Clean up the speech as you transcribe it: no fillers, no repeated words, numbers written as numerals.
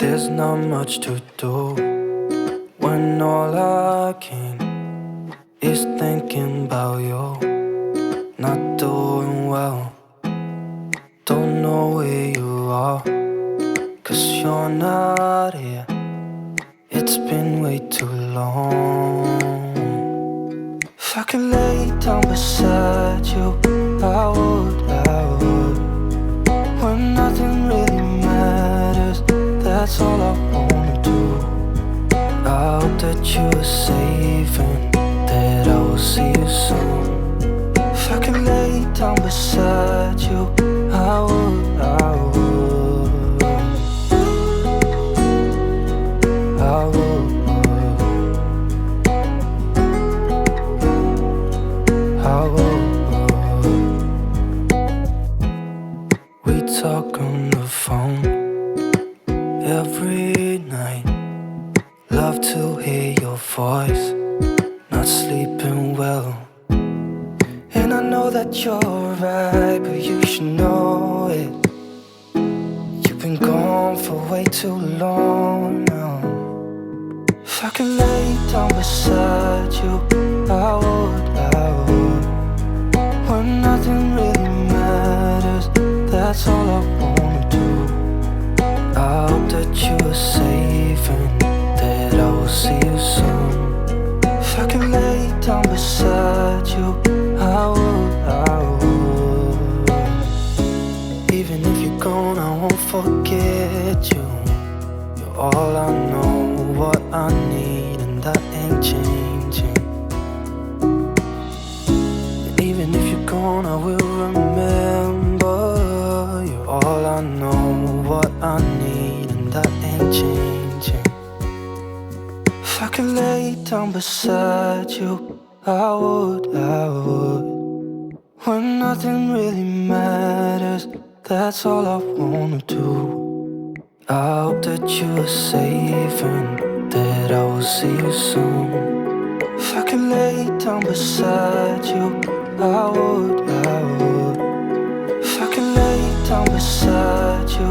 There's not much to do when all I can is thinking about you. Not doing well, don't know where you are, 'cause you're not here. It's been way too long. If I could lay down beside you, I would, when nothing really matters. That's all I wanna do. I hope that you are safe and that I will see you soon. If I could lay down beside you, I would, I would, I would, I would. We talk on the phone every night. Love to hear your voice, not sleeping well. And I know that you're right, but you should know it. You've been gone for way too long now. If I could lay down beside you, I would, I would. When nothing really matters, that's all I wanna do. I hope that you are safe and that I will see you soon. If I could lay down beside you, I would, I would. Even if you're gone, I won't forget you. You're all I know, what I need, and that ain't changing. And even if you're gone, I will remember. You're all I know, what I need, and that ain't changing. If I could lay down beside you, I would, I would. When nothing really matters, that's all I wanna do. I hope that you are safe and that I will see you soon. If I could lay down beside you, I would, I would. If I could lay down beside you,